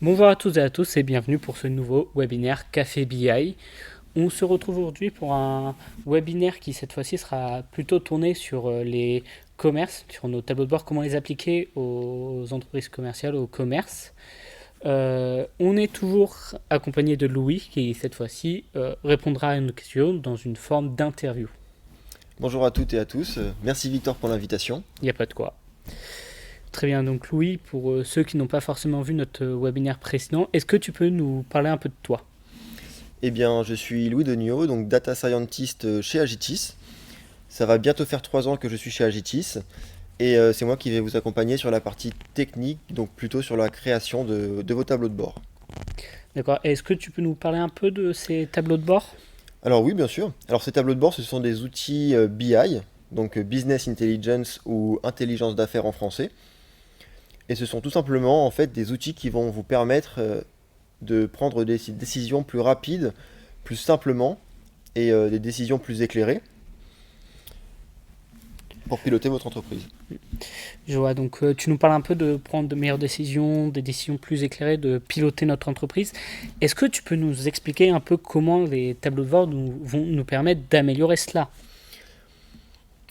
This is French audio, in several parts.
Bonjour à toutes et à tous et bienvenue pour ce nouveau webinaire Café BI. On se retrouve aujourd'hui pour un webinaire qui cette fois-ci sera plutôt tourné sur les commerces, sur nos tableaux de bord, comment les appliquer aux entreprises commerciales, au commerce. On est toujours accompagné de Louis qui cette fois-ci répondra à une question dans une forme d'interview. Bonjour à toutes et à tous, merci Victor pour l'invitation. Il n'y a pas de quoi. Très bien, donc Louis, pour ceux qui n'ont pas forcément vu notre webinaire précédent, est-ce que tu peux nous parler un peu de toi ? Eh bien, je suis Louis Degnaud, donc Data Scientist chez Agitis. Ça va bientôt faire 3 ans que je suis chez Agitis, et c'est moi qui vais vous accompagner sur la partie technique, donc plutôt sur la création de vos tableaux de bord. D'accord, est-ce que tu peux nous parler un peu de ces tableaux de bord ? Alors oui, bien sûr. Alors ces tableaux de bord, ce sont des outils BI, donc Business Intelligence ou Intelligence d'affaires en français. Et ce sont tout simplement en fait des outils qui vont vous permettre de prendre des décisions plus rapides, plus simplement, et des décisions plus éclairées pour piloter votre entreprise. Je vois, donc tu nous parles un peu de prendre de meilleures décisions, des décisions plus éclairées, de piloter notre entreprise. Est-ce que tu peux nous expliquer un peu comment les tableaux de bord vont nous permettre d'améliorer cela ?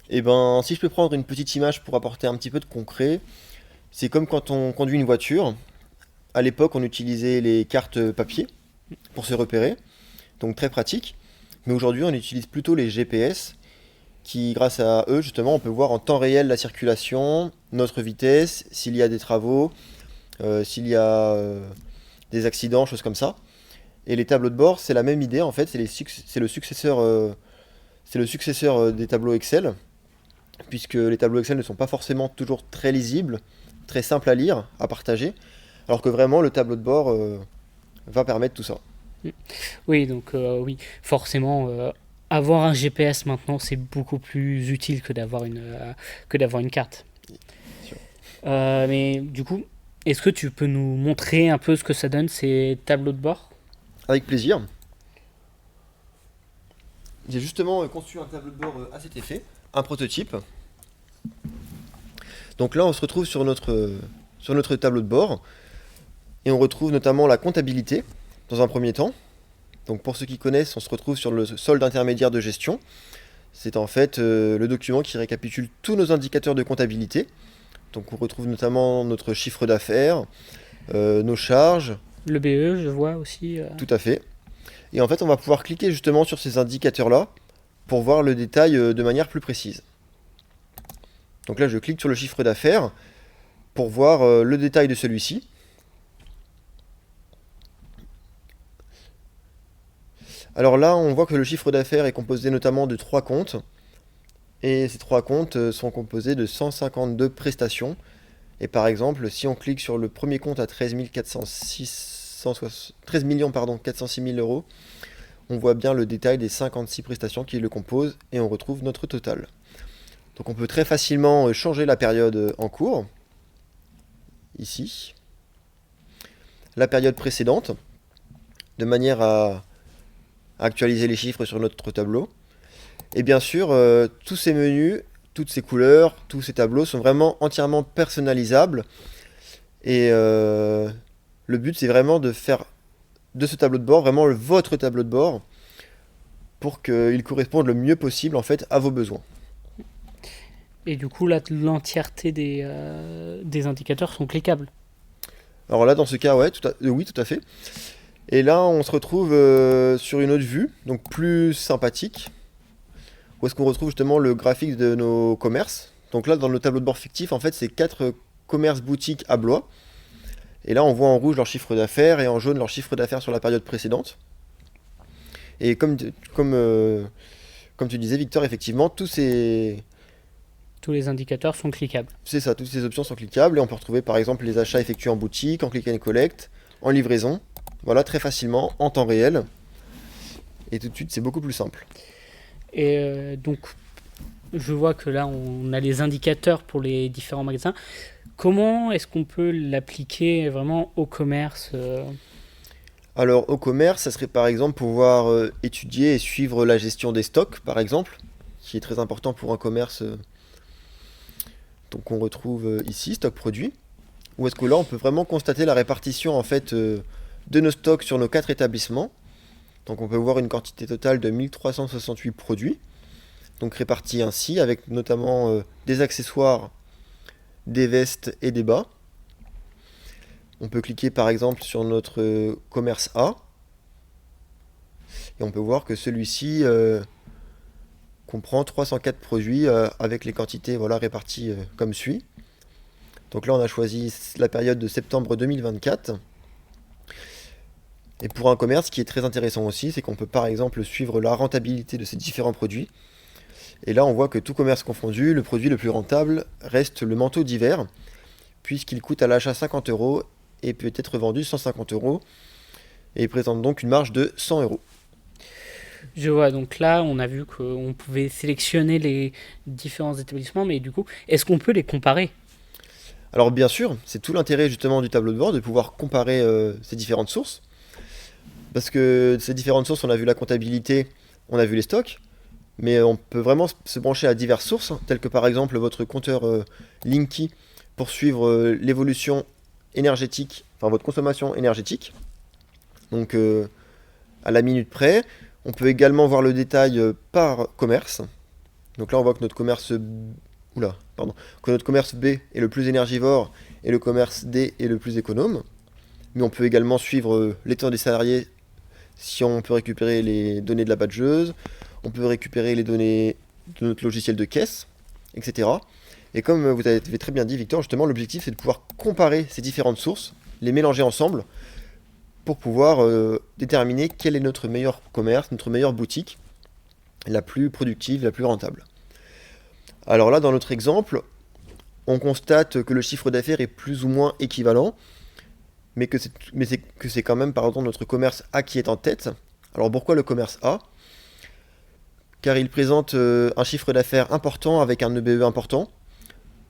Et ben, si je peux prendre une petite image pour apporter un petit peu de concret, c'est comme quand on conduit une voiture. À l'époque, on utilisait les cartes papier pour se repérer, donc très pratique. Mais aujourd'hui, on utilise plutôt les GPS qui, grâce à eux, justement, on peut voir en temps réel la circulation, notre vitesse, s'il y a des travaux, s'il y a des accidents, choses comme ça. Et les tableaux de bord, c'est la même idée, en fait, c'est le successeur des tableaux Excel, puisque les tableaux Excel ne sont pas forcément toujours très lisibles, très simples à lire, à partager, alors que vraiment le tableau de bord va permettre tout ça. Oui, donc oui, forcément, avoir un GPS maintenant, c'est beaucoup plus utile que d'avoir une carte. Sûr. Mais du coup, est-ce que tu peux nous montrer un peu ce que ça donne, ces tableaux de bord ? Avec plaisir. J'ai justement conçu un tableau de bord à cet effet, un prototype. Donc là, on se retrouve sur notre tableau de bord et on retrouve notamment la comptabilité dans un premier temps. Donc pour ceux qui connaissent, on se retrouve sur le solde intermédiaire de gestion. C'est en fait le document qui récapitule tous nos indicateurs de comptabilité. Donc on retrouve notamment notre chiffre d'affaires, nos charges. Le BE, je vois aussi. Tout à fait. Et en fait, on va pouvoir cliquer justement sur ces indicateurs-là pour voir le détail de manière plus précise. Donc là, je clique sur le chiffre d'affaires pour voir le détail de celui-ci. Alors là, on voit que le chiffre d'affaires est composé notamment de 3 comptes. Et ces 3 comptes sont composés de 152 prestations. Et par exemple, si on clique sur le premier compte à 13 406 000 euros, on voit bien le détail des 56 prestations qui le composent et on retrouve notre total. Donc on peut très facilement changer la période en cours, ici, la période précédente, de manière à actualiser les chiffres sur notre tableau. Et bien sûr, tous ces menus, toutes ces couleurs, tous ces tableaux sont vraiment entièrement personnalisables. Et le but, c'est vraiment de faire de ce tableau de bord vraiment votre tableau de bord pour qu'il corresponde le mieux possible en fait à vos besoins. Et du coup, là, l'entièreté des indicateurs sont cliquables. Alors là, dans ce cas, ouais, oui, tout à fait. Et là, on se retrouve sur une autre vue, donc plus sympathique, où est-ce qu'on retrouve justement le graphique de nos commerces. Donc là, dans le tableau de bord fictif, en fait, c'est 4 commerces boutiques à Blois. Et là, on voit en rouge leur chiffre d'affaires et en jaune leur chiffre d'affaires sur la période précédente. Et comme tu disais, Victor, effectivement, Tous les indicateurs sont cliquables. c'est ça, toutes ces options sont cliquables et on peut retrouver par exemple les achats effectués en boutique, en click and collect, en livraison. Voilà, très facilement, en temps réel. Et tout de suite, c'est beaucoup plus simple. Et donc, je vois que là, on a les indicateurs pour les différents magasins. Comment est-ce qu'on peut l'appliquer vraiment au commerce Alors, au commerce, ça serait par exemple pouvoir étudier et suivre la gestion des stocks, par exemple, qui est très important pour un commerce. Donc, on retrouve ici, stock produit, où est-ce que là, on peut vraiment constater la répartition en fait de nos stocks sur nos 4 établissements. Donc on peut voir une quantité totale de 1368 produits, donc répartis ainsi, avec notamment des accessoires, des vestes et des bas. On peut cliquer par exemple sur notre commerce A, et on peut voir que celui-ci comprend 304 produits avec les quantités voilà, réparties comme suit. Donc là on a choisi la période de septembre 2024. Et pour un commerce, ce qui est très intéressant aussi, c'est qu'on peut par exemple suivre la rentabilité de ces différents produits. Et là, on voit que tout commerce confondu, le produit le plus rentable reste le manteau d'hiver, puisqu'il coûte à l'achat 50 euros et peut être vendu 150 euros, et il présente donc une marge de 100 euros. Je vois, donc là, on a vu qu'on pouvait sélectionner les différents établissements, mais du coup, est-ce qu'on peut les comparer? Alors bien sûr, c'est tout l'intérêt justement du tableau de bord, de pouvoir comparer ces différentes sources, parce que ces différentes sources, on a vu la comptabilité, on a vu les stocks, mais on peut vraiment se brancher à diverses sources, telles que par exemple votre compteur Linky pour suivre l'évolution énergétique, enfin votre consommation énergétique, donc à la minute près. On peut également voir le détail par commerce. Donc là on voit que notre commerce que notre commerce B est le plus énergivore et le commerce D est le plus économe. Mais on peut également suivre les temps des salariés si on peut récupérer les données de la badgeuse, on peut récupérer les données de notre logiciel de caisse, etc. Et comme vous avez très bien dit, Victor, justement, l'objectif c'est de pouvoir comparer ces différentes sources, les mélanger ensemble, pour pouvoir déterminer quel est notre meilleur commerce, notre meilleure boutique, la plus productive, la plus rentable. Alors là, dans notre exemple, on constate que le chiffre d'affaires est plus ou moins équivalent, mais que c'est quand même, par exemple, notre commerce A qui est en tête. Alors pourquoi le commerce A? Car il présente un chiffre d'affaires important avec un EBE important,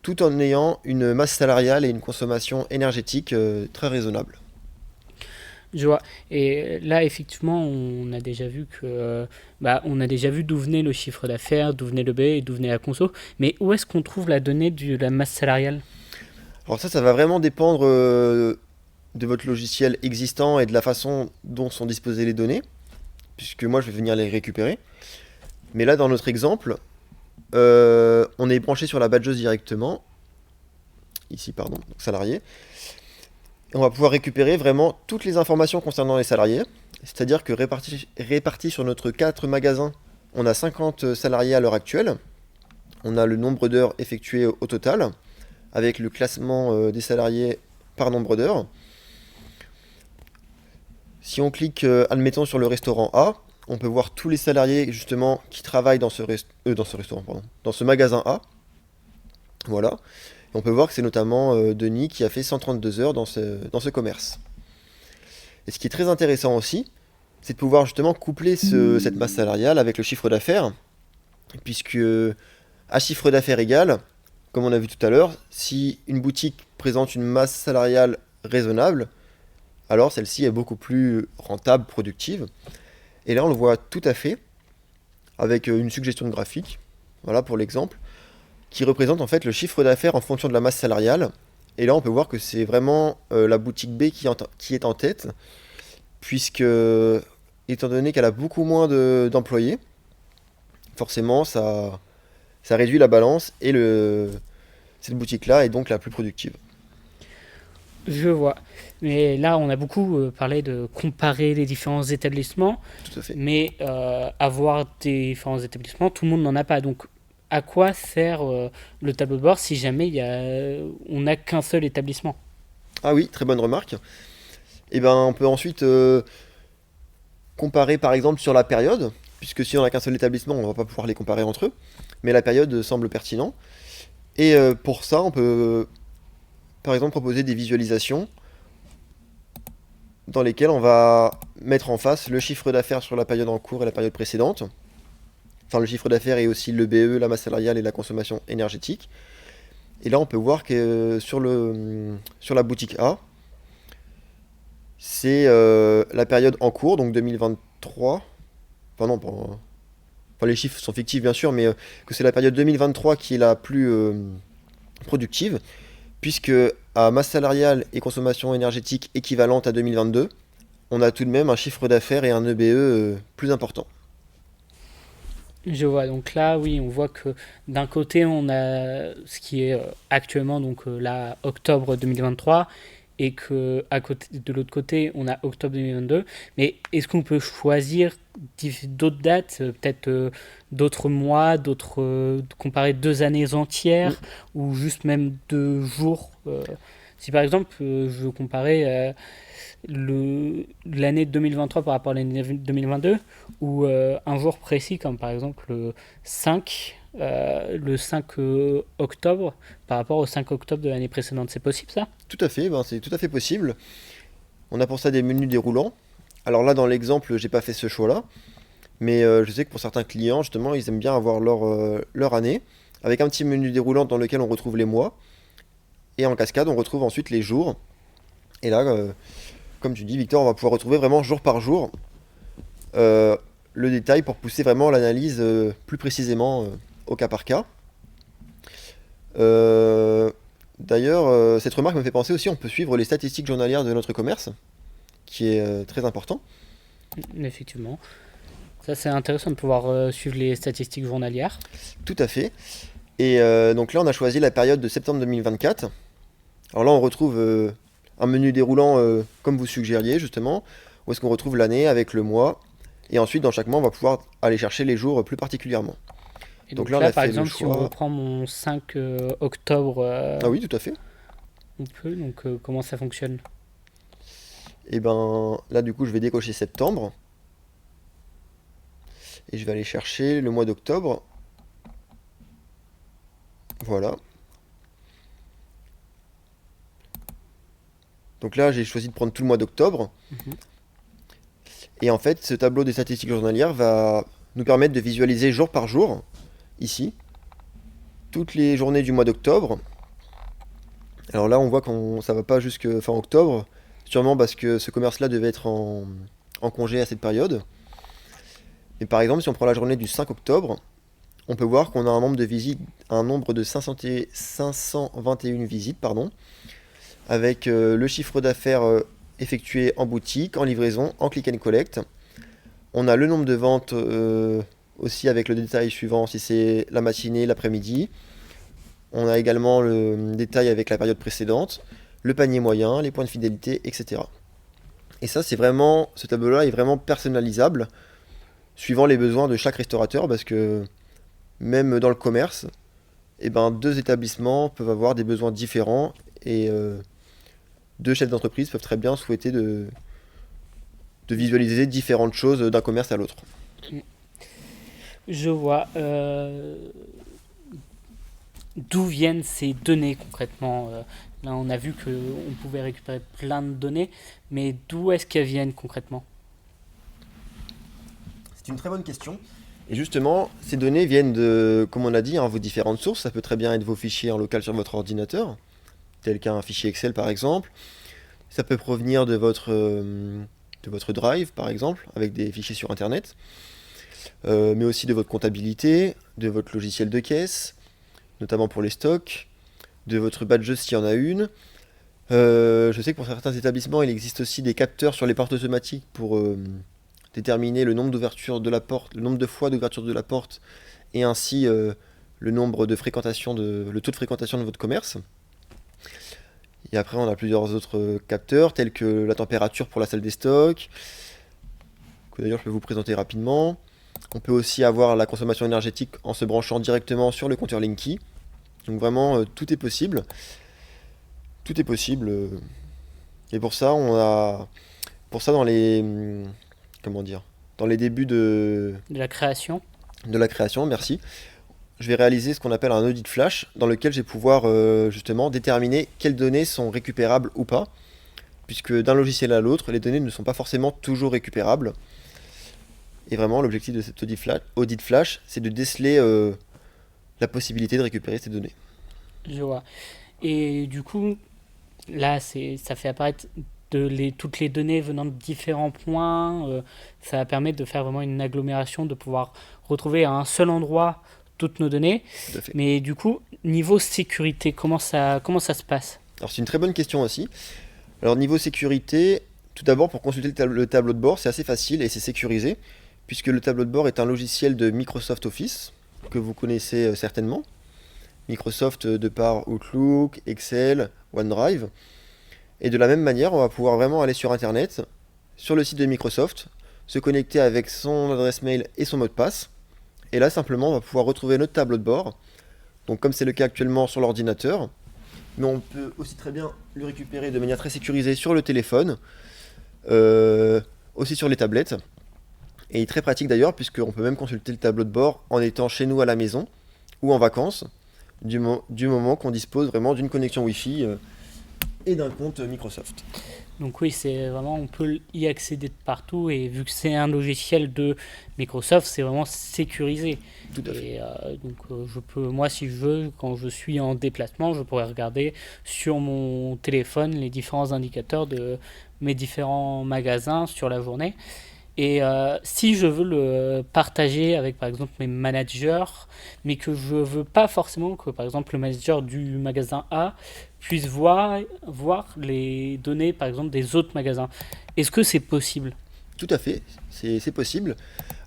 tout en ayant une masse salariale et une consommation énergétique très raisonnable. Je vois. Et là, effectivement, on a déjà vu on a déjà vu d'où venait le chiffre d'affaires, d'où venait le B et d'où venait la conso. Mais où est-ce qu'on trouve la donnée de la masse salariale? Alors ça va vraiment dépendre de votre logiciel existant et de la façon dont sont disposées les données, puisque moi je vais venir les récupérer. Mais là, dans notre exemple, on est branché sur la badgeuse directement, ici pardon, donc salarié. Et on va pouvoir récupérer vraiment toutes les informations concernant les salariés, c'est-à-dire que répartis sur notre 4 magasins, on a 50 salariés à l'heure actuelle. On a le nombre d'heures effectuées au total, avec le classement des salariés par nombre d'heures. Si on clique, admettons, sur le restaurant A, on peut voir tous les salariés justement qui travaillent dans dans ce magasin A. Voilà. Et on peut voir que c'est notamment Denis qui a fait 132 heures dans ce commerce. Et ce qui est très intéressant aussi, c'est de pouvoir justement coupler cette masse salariale avec le chiffre d'affaires, puisque à chiffre d'affaires égal, comme on a vu tout à l'heure, si une boutique présente une masse salariale raisonnable, alors celle-ci est beaucoup plus rentable, productive. Et là, on le voit tout à fait avec une suggestion de graphique, voilà pour l'exemple, qui représente en fait le chiffre d'affaires en fonction de la masse salariale. Et là, on peut voir que c'est vraiment la boutique B qui est en tête, puisque, étant donné qu'elle a beaucoup moins d'employés, forcément, ça réduit la balance et cette boutique-là est donc la plus productive. Je vois. Mais là, on a beaucoup parlé de comparer les différents établissements, Tout à fait. mais avoir des différents établissements, tout le monde n'en a pas. Donc, à quoi sert le tableau de bord si jamais on n'a qu'un seul établissement? Ah oui, très bonne remarque. Et ben, on peut ensuite comparer par exemple sur la période, puisque si on n'a qu'un seul établissement, on ne va pas pouvoir les comparer entre eux, mais la période semble pertinent. Et pour ça, on peut par exemple proposer des visualisations dans lesquelles on va mettre en face le chiffre d'affaires sur la période en cours et la période précédente. Enfin, le chiffre d'affaires et aussi le BE, la masse salariale et la consommation énergétique. Et là, on peut voir que sur la boutique A, c'est la période en cours, donc 2023. Enfin non, enfin, les chiffres sont fictifs bien sûr, mais que c'est la période 2023 qui est la plus productive, puisque à masse salariale et consommation énergétique équivalente à 2022, on a tout de même un chiffre d'affaires et un EBE plus important. Je vois, donc là, oui, on voit que d'un côté, on a ce qui est actuellement, donc là, octobre 2023, et que de l'autre côté, on a octobre 2022. Mais est-ce qu'on peut choisir d'autres dates, peut-être d'autres mois, comparer 2 années Mm, entières, ou juste même 2 jours si par exemple, je comparais l'année 2023 par rapport à l'année 2022, ou un jour précis, comme par exemple le 5 octobre par rapport au 5 octobre de l'année précédente. C'est possible ça? Tout à fait, ben, c'est tout à fait possible. On a pour ça des menus déroulants. Alors là, dans l'exemple, j'ai pas fait ce choix-là, mais je sais que pour certains clients, justement, ils aiment bien avoir leur année, avec un petit menu déroulant dans lequel on retrouve les mois, et en cascade, on retrouve ensuite les jours. Et là, comme tu dis, Victor, on va pouvoir retrouver vraiment jour par jour euh, le détail pour pousser vraiment l'analyse plus précisément au cas par cas. Euh, D'ailleurs, cette remarque me fait penser aussi, on peut suivre les statistiques journalières de notre commerce, qui est très important. Effectivement. Ça, c'est intéressant de pouvoir suivre les statistiques journalières. Tout à fait. Et donc là, on a choisi la période de septembre 2024. Alors là, on retrouve un menu déroulant comme vous suggériez, justement, où est-ce qu'on retrouve l'année avec le mois. Et ensuite, dans chaque mois, on va pouvoir aller chercher les jours plus particulièrement. Et Donc donc là, on là, a par fait le exemple, si on choix. reprend mon 5 octobre, Ah oui, tout à fait. on peut. Donc, comment ça fonctionne? Et ben là, du coup, je vais décocher septembre. Et je vais aller chercher le mois d'octobre. Voilà. Donc là, j'ai choisi de prendre tout le mois d'octobre. Mhm. Et en fait, ce tableau des statistiques journalières va nous permettre de visualiser jour par jour, ici, toutes les journées du mois d'octobre. Alors là, on voit qu'on ça va pas jusque fin octobre, sûrement parce que ce commerce-là devait être en congé à cette période. Mais par exemple, si on prend la journée du 5 octobre, on peut voir qu'on a un nombre de visites, un nombre de 521 visites, pardon, avec le chiffre d'affaires effectué en boutique, en livraison, en click and collect. On a le nombre de ventes aussi avec le détail suivant si c'est la matinée, l'après-midi. On a également le détail avec la période précédente, le panier moyen, les points de fidélité, etc. Et ça, ce tableau-là est vraiment personnalisable suivant les besoins de chaque restaurateur parce que même dans le commerce, eh ben, deux établissements peuvent avoir des besoins différents et deux chefs d'entreprise peuvent très bien souhaiter de visualiser différentes choses d'un commerce à l'autre. Je vois. D'où viennent ces données concrètement? Là, on a vu qu'on pouvait récupérer plein de données, mais d'où est-ce qu'elles viennent concrètement? C'est une très bonne question. Et justement, ces données viennent de, comme on a dit, hein, vos différentes sources. Ça peut très bien être vos fichiers en local sur votre ordinateur, tel qu'un fichier Excel par exemple. Ça peut provenir de votre Drive par exemple, avec des fichiers sur Internet, mais aussi de votre comptabilité, de votre logiciel de caisse, notamment pour les stocks, de votre badge s'il y en a une. Je sais que pour certains établissements, il existe aussi des capteurs sur les portes automatiques pour déterminer le nombre d'ouvertures de la porte, le nombre de fois d'ouverture de la porte, et ainsi le nombre de fréquentation le taux de fréquentation de votre commerce. Et après, on a plusieurs autres capteurs, tels que la température pour la salle des stocks, que d'ailleurs je peux vous présenter rapidement. On peut aussi avoir la consommation énergétique en se branchant directement sur le compteur Linky. Donc vraiment, tout est possible. Tout est possible. Et pour ça, dans les, comment dire, dans les débuts De la création? de la création, merci, je vais réaliser ce qu'on appelle un audit flash, dans lequel je vais pouvoir justement déterminer quelles données sont récupérables ou pas, puisque d'un logiciel à l'autre, les données ne sont pas forcément toujours récupérables. Et vraiment, l'objectif de cet audit flash, c'est de déceler la possibilité de récupérer ces données. Je vois. Et du coup, là, ça fait apparaître toutes les données venant de différents points. Ça va permettre de faire vraiment une agglomération, de pouvoir retrouver à un seul endroit toutes nos données. Tout à fait. Mais du coup, niveau sécurité, comment ça se passe? Alors c'est une très bonne question aussi. Alors niveau sécurité, tout d'abord pour consulter le tableau de bord, c'est assez facile et c'est sécurisé, puisque le tableau de bord est un logiciel de Microsoft Office, que vous connaissez certainement. Microsoft de par Outlook, Excel, OneDrive. Et de la même manière, on va pouvoir vraiment aller sur Internet, sur le site de Microsoft, se connecter avec son adresse mail et son mot de passe. Et là, simplement, on va pouvoir retrouver notre tableau de bord. Donc comme c'est le cas actuellement sur l'ordinateur, mais on peut aussi très bien le récupérer de manière très sécurisée sur le téléphone, aussi sur les tablettes. Et très pratique d'ailleurs, puisqu'on peut même consulter le tableau de bord en étant chez nous à la maison ou en vacances, du moment qu'on dispose vraiment d'une connexion Wi-Fi et d'un compte Microsoft. Donc oui, c'est vraiment, on peut y accéder de partout et vu que c'est un logiciel de Microsoft, c'est vraiment sécurisé. Tout à fait. Et je peux, moi, si je veux, quand je suis en déplacement, je pourrais regarder sur mon téléphone les différents indicateurs de mes différents magasins sur la journée. Et si je veux le partager avec par exemple mes managers, mais que je veux pas forcément que par exemple le manager du magasin A puisse voir les données par exemple des autres magasins, est-ce que c'est possible? Tout à fait, c'est possible.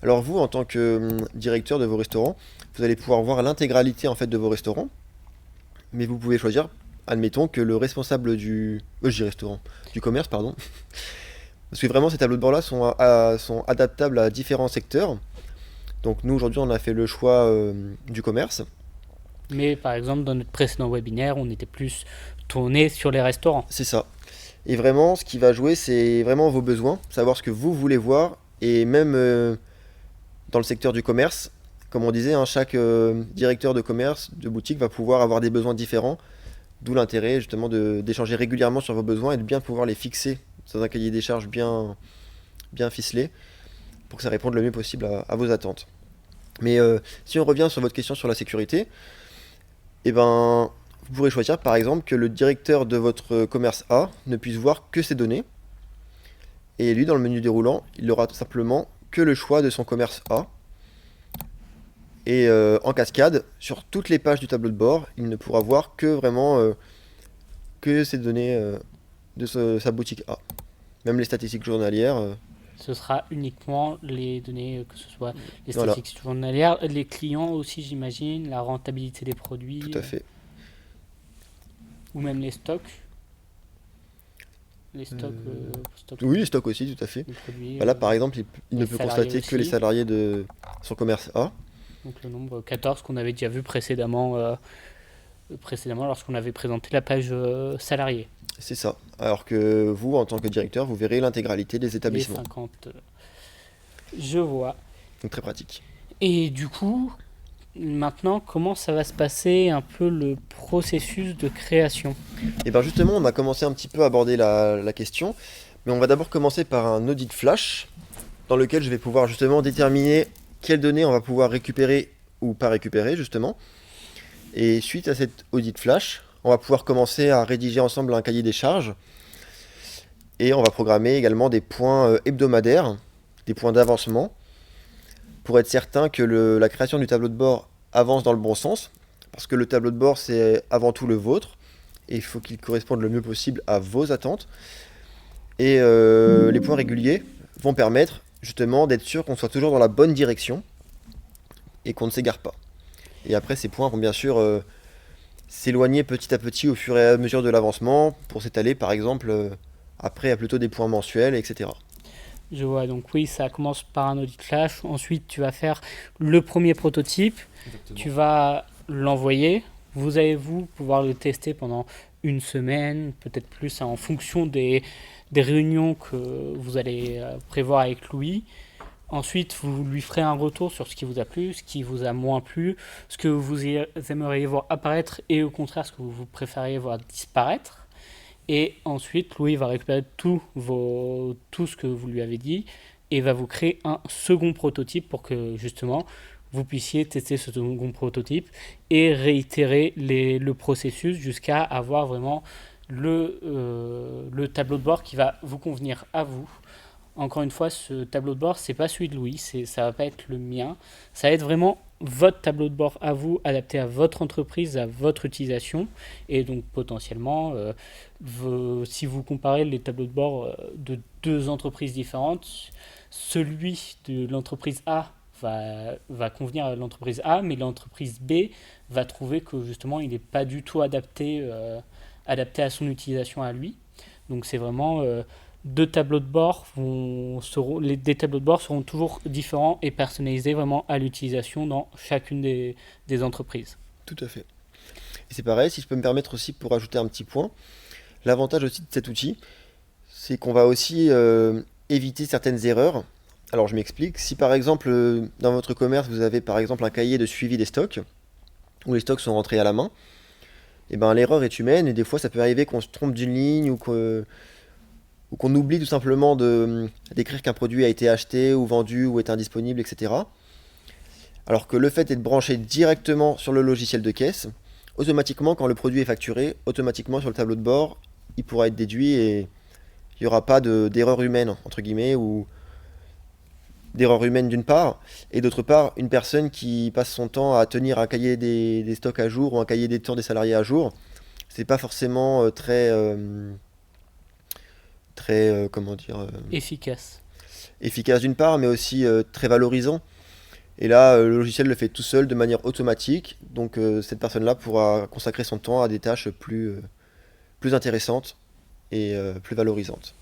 Alors vous, en tant que directeur de vos restaurants, vous allez pouvoir voir l'intégralité en fait de vos restaurants, mais vous pouvez choisir, admettons, que le responsable du restaurant, du commerce, pardon, parce que vraiment ces tableaux de bord-là sont adaptables à différents secteurs. Donc nous, aujourd'hui, on a fait le choix du commerce, Mais par exemple dans notre précédent webinaire, on était plus tourné sur les restaurants. c'est ça. Et vraiment, ce qui va jouer, c'est vraiment vos besoins, savoir ce que vous voulez voir, et même dans le secteur du commerce, comme on disait, hein, chaque directeur de commerce, de boutique va pouvoir avoir des besoins différents, d'où l'intérêt justement d'échanger régulièrement sur vos besoins et de bien pouvoir les fixer dans un cahier des charges bien ficelé pour que ça réponde le mieux possible à vos attentes. Mais si on revient sur votre question sur la sécurité, eh ben, vous pourrez choisir par exemple que le directeur de votre commerce A ne puisse voir que ses données, et lui dans le menu déroulant, il aura tout simplement que le choix de son commerce A. Et en cascade, sur toutes les pages du tableau de bord, il ne pourra voir que vraiment que ces données de sa boutique A. Même les statistiques journalières, Ce sera uniquement les données, que ce soit les voilà, statistiques journalières, les clients aussi, j'imagine, la rentabilité des tout produits, à fait. ou même les stocks. Les stocks, stocks Oui, les stocks aussi, tout à fait. de produits, Bah là, par exemple, il ne les peut salariés constater que les aussi. salariés de son commerce A. Donc le nombre 14 qu'on avait déjà vu précédemment lorsqu'on avait présenté la page salariés. C'est ça. Alors que vous, en tant que directeur, vous verrez l'intégralité des Les établissements. 50, je vois. Donc très pratique. Et du coup, maintenant, comment ça va se passer un peu le processus de création? Et bien justement, on a commencé un petit peu à aborder la question, mais on va d'abord commencer par un audit flash, dans lequel je vais pouvoir justement déterminer quelles données on va pouvoir récupérer ou pas récupérer justement. Et suite à cet audit flash, on va pouvoir commencer à rédiger ensemble un cahier des charges, et on va programmer également des points hebdomadaires, des points d'avancement, pour être certain que la création du tableau de bord avance dans le bon sens, parce que le tableau de bord c'est avant tout le vôtre, et il faut qu'il corresponde le mieux possible à vos attentes. Et les points réguliers vont permettre justement d'être sûr qu'on soit toujours dans la bonne direction et qu'on ne s'égare pas. Et après, ces points vont bien sûr s'éloigner petit à petit au fur et à mesure de l'avancement pour s'étaler par exemple après à plutôt des points mensuels, etc. Je vois, donc oui, ça commence par un audit flash. Ensuite, tu vas faire le premier prototype. Tu vas l'envoyer. Vous allez pouvoir le tester pendant une semaine, peut-être plus, hein, en fonction des réunions que vous allez prévoir avec Louis. Ensuite, vous lui ferez un retour sur ce qui vous a plu, ce qui vous a moins plu, ce que vous aimeriez voir apparaître et au contraire ce que vous préfériez voir disparaître. Et ensuite, Louis va récupérer tout ce que vous lui avez dit et va vous créer un second prototype pour que justement vous puissiez tester ce second prototype et réitérer le processus jusqu'à avoir vraiment le tableau de bord qui va vous convenir à vous. Encore une fois, ce tableau de bord, c'est pas celui de Louis, ça va pas être le mien. Ça va être vraiment votre tableau de bord à vous, adapté à votre entreprise, à votre utilisation. Et donc potentiellement, si vous comparez les tableaux de bord de deux entreprises différentes, celui de l'entreprise A va convenir à l'entreprise A, mais l'entreprise B va trouver que justement il n'est pas du tout adapté à son utilisation à lui. Donc c'est vraiment deux tableaux de bord des tableaux de bord seront toujours différents et personnalisés vraiment à l'utilisation dans chacune des entreprises. Tout à fait. Et c'est pareil, si je peux me permettre aussi pour ajouter un petit point, l'avantage aussi de cet outil, c'est qu'on va aussi éviter certaines erreurs. Alors je m'explique, si par exemple dans votre commerce vous avez par exemple un cahier de suivi des stocks, où les stocks sont rentrés à la main, et ben l'erreur est humaine et des fois ça peut arriver qu'on se trompe d'une ligne ou qu'on oublie tout simplement d'écrire qu'un produit a été acheté ou vendu ou est indisponible, etc. Alors que le fait d'être branché directement sur le logiciel de caisse, automatiquement quand le produit est facturé, automatiquement sur le tableau de bord, il pourra être déduit et il n'y aura pas d'erreur humaine, entre guillemets, ou d'erreur humaine d'une part, et d'autre part, une personne qui passe son temps à tenir un cahier des stocks à jour ou un cahier des temps des salariés à jour, c'est pas forcément comment dire, Efficace. efficace d'une part, mais aussi très valorisant. Et là, le logiciel le fait tout seul de manière automatique, donc cette personne-là pourra consacrer son temps à des tâches plus intéressantes et plus valorisantes.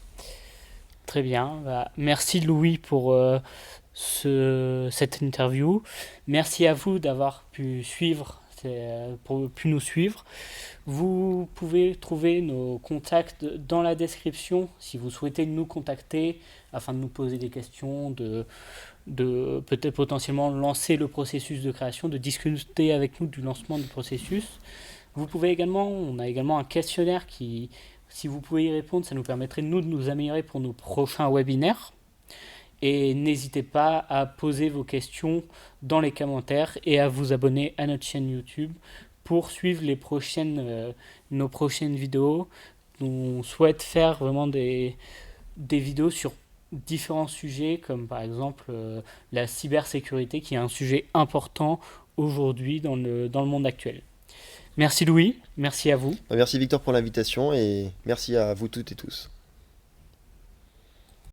Très bien. Bah, merci Louis pour cette interview. Merci à vous d'avoir pu nous suivre. Vous pouvez trouver nos contacts dans la description si vous souhaitez nous contacter afin de nous poser des questions, de peut-être potentiellement lancer le processus de création, de discuter avec nous du lancement du processus. On a également un questionnaire qui, si vous pouvez y répondre, ça nous permettrait de nous améliorer pour nos prochains webinaires. Et n'hésitez pas à poser vos questions dans les commentaires et à vous abonner à notre chaîne YouTube pour suivre nos prochaines vidéos. On souhaite faire vraiment des vidéos sur différents sujets, comme par exemple la cybersécurité, qui est un sujet important aujourd'hui dans le monde actuel. Merci Louis, merci à vous. Merci Victor pour l'invitation et merci à vous toutes et tous.